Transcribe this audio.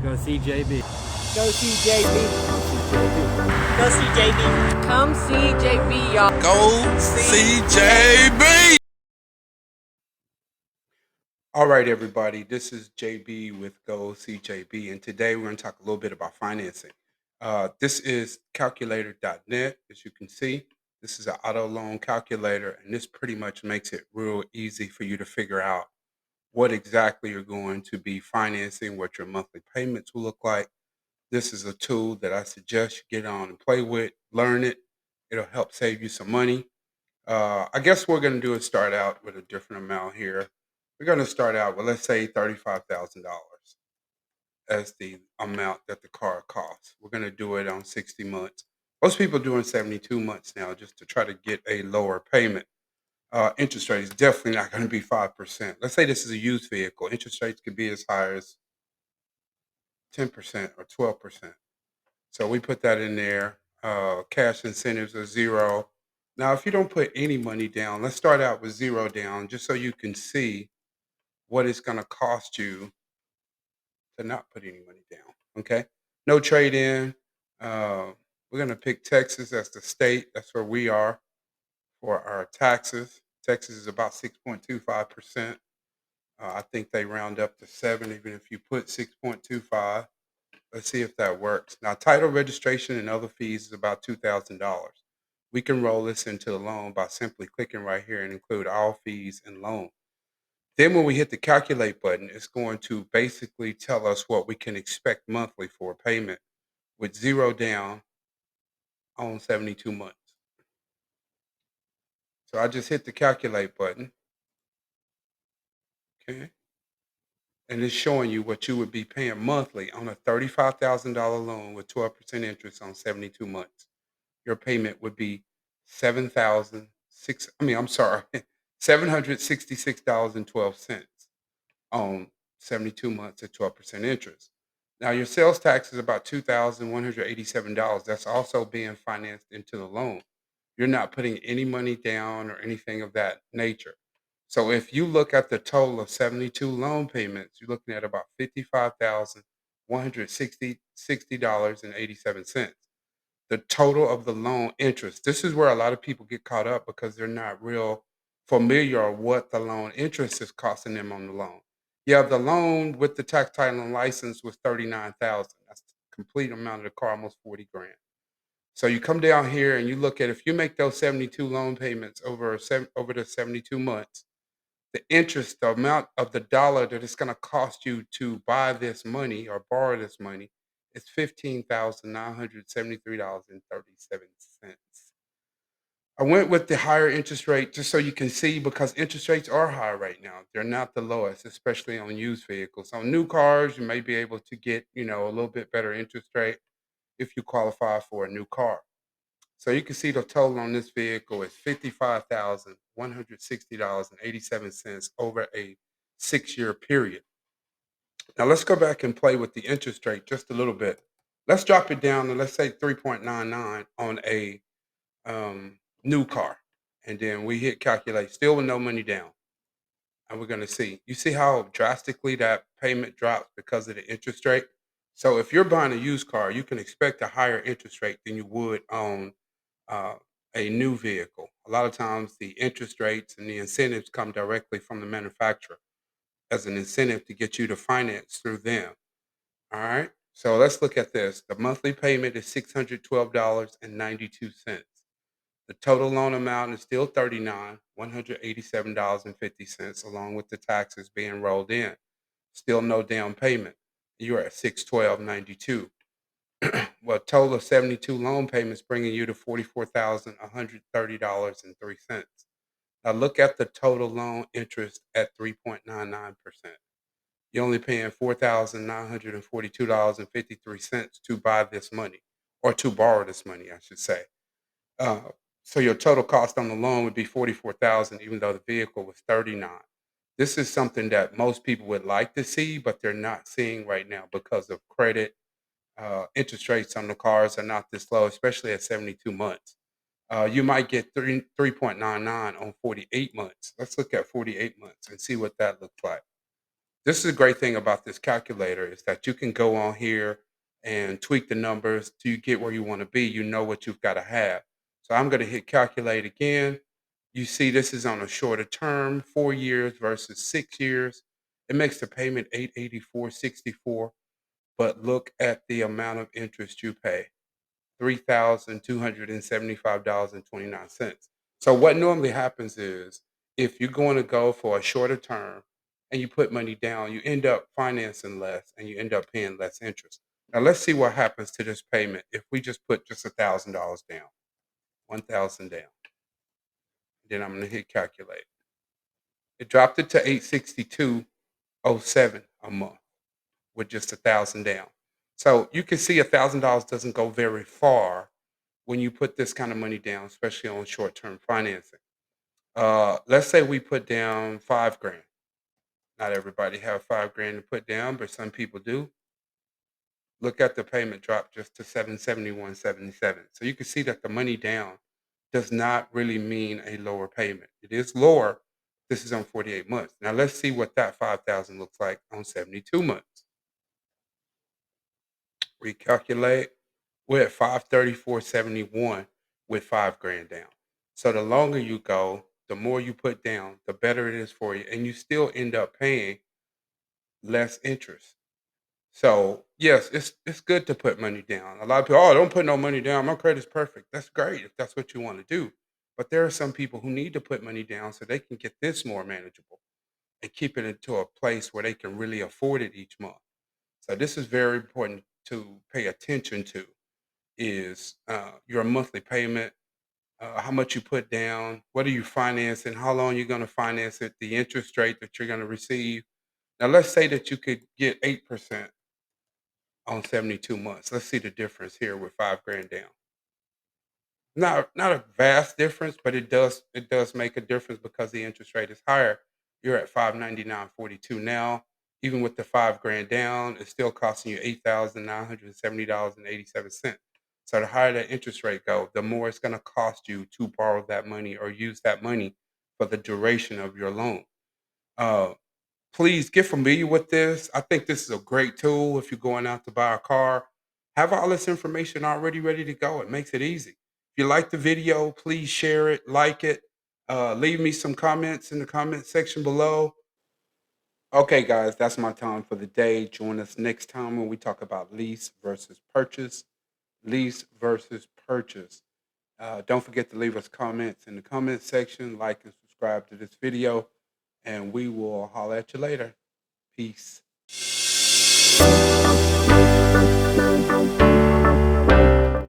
Go see JB. Go see JB. Go see JB. Come see JB, y'all. Go see JB. All right, everybody. This is JB with Go See JB, and today we're going to talk a little bit about financing. This is calculator.net. As you can see, this is an auto loan calculator, and this pretty much makes it real easy for you to figure out what exactly you're going to be financing, what your monthly payments will look like. This is a tool that I suggest you get on and play with, learn it. It'll help save you some money. I guess what we're going to do is start out with a different amount here. We're going to start out with, let's say, $35,000 as the amount that the car costs. We're going to do it on 60 months. Most people are doing 72 months now just to try to get a lower payment. Interest rate is definitely not going to be 5%. Let's say this is a used vehicle. Interest rates could be as high as 10% or 12%. So we put that in there. Cash incentives are zero. Now, if you don't put any money down, let's start out with zero down just so you can see what it's going to cost you to not put any money down. Okay. No trade in. We're going to pick Texas as the state. That's where we are for our taxes. Texas is about 6.25%. I think they round up to 7, even if you put 6.25. Let's see if that works. Now, title registration and other fees is about $2,000. We can roll this into the loan by simply clicking right here and include all fees and loan. Then when we hit the calculate button, it's going to basically tell us what we can expect monthly for a payment with zero down on 72 months. So I just hit the calculate button. Okay. And it's showing you what you would be paying monthly on a $35,000 loan with 12% interest on 72 months. Your payment would be 7,006 I mean, I'm sorry, $766.12 on 72 months at 12% interest. Now your sales tax is about $2,187. That's also being financed into the loan. You're not putting any money down or anything of that nature. So if you look at the total of 72 loan payments, you're looking at about $55,160.87. The total of the loan interest. This is where a lot of people get caught up because they're not real familiar on what the loan interest is costing them on the loan. Yeah, the loan with the tax title and license was 39,000. That's the complete amount of the car, almost 40 grand. So you come down here and you look at if you make those 72 loan payments over the 72 months, the interest, the amount of the dollar that it's going to cost you to buy this money or borrow this money is $15,973.37. I went with the higher interest rate just so you can see because interest rates are high right now. They're not the lowest, especially on used vehicles. On new cars, you may be able to get, a little bit better interest rate if you qualify for a new car. So you can see the total on this vehicle is $55,160.87 over a 6-year period. Now let's go back and play with the interest rate just a little bit. Let's drop it down to let's say 3.99 on a new car. And then we hit calculate, still with no money down. And we're going to see. You see how drastically that payment drops because of the interest rate? So if you're buying a used car, you can expect a higher interest rate than you would on uh, a new vehicle. A lot of times, the interest rates and the incentives come directly from the manufacturer as an incentive to get you to finance through them. All right. So let's look at this. The monthly payment is $612.92. The total loan amount is still $39,187.50, along with the taxes being rolled in. Still no down payment. You're at $612.92. Well, total of 72 loan payments bringing you to $44,130.03. Now look at the total loan interest at 3.99%. You're only paying $4,942.53 to buy this money, or to borrow this money, I should say. Uh, so your total cost on the loan would be 44,000, even though the vehicle was 39. This is something that most people would like to see, but they're not seeing right now because of credit. Interest rates on the cars are not this low, especially at 72 months. You might get 3.99 on 48 months. Let's look at 48 months and see what that looks like. This is a great thing about this calculator is that you can go on here and tweak the numbers to get where you want to be. You know what you've got to have. So I'm going to hit calculate again. You see this is on a shorter term, 4 years versus 6 years. It makes the payment 884.64, but look at the amount of interest you pay. $3,275.29. So what normally happens is if you're going to go for a shorter term and you put money down, you end up financing less and you end up paying less interest. Now let's see what happens to this payment if we just put just $1,000 down, 1,000 down. Then I'm going to hit calculate. It dropped it to 862.07 a month with just 1,000 down. So you can see $1,000 doesn't go very far when you put this kind of money down, especially on short-term financing. Let's say we put down 5 grand. Not everybody have 5 grand to put down, but some people do. Look at the payment drop just to 771.77. So you can see that the money down does not really mean a lower payment. It is lower. This is on 48 months. Now let's see what that 5,000 looks like on 72 months. Recalculate. We're at 534.71 with 5 grand down. So the longer you go, the more you put down, the better it is for you, and you still end up paying less interest. So yes, it's good to put money down. A lot of people, oh, don't put no money down. My credit's perfect. That's great if that's what you want to do. But there are some people who need to put money down so they can get this more manageable and keep it into a place where they can really afford it each month. So this is very important to pay attention to is your monthly payment, how much you put down, what are you financing, how long you're going to finance it, the interest rate that you're going to receive. Now, let's say that you could get 8% on 72 months. Let's see the difference here with 5 grand down. Not a vast difference, but it does make a difference because the interest rate is higher. You're at 599.42 now. Even with the 5 grand down, it's still costing you $8,970.87. So the higher the interest rate go, the more it's going to cost you to borrow that money or use that money for the duration of your loan. Uh, Please get familiar with this. I think this is a great tool if you're going out to buy a car. Have all this information already ready to go. It makes it easy. If you like the video, please share it, like it. Leave me some comments in the comment section below. Okay, guys, that's my time for the day. Join us next time when we talk about lease versus purchase. Lease versus purchase. Don't forget to leave us comments in the comment section, like and subscribe to this video, and we will holler at you later. Peace.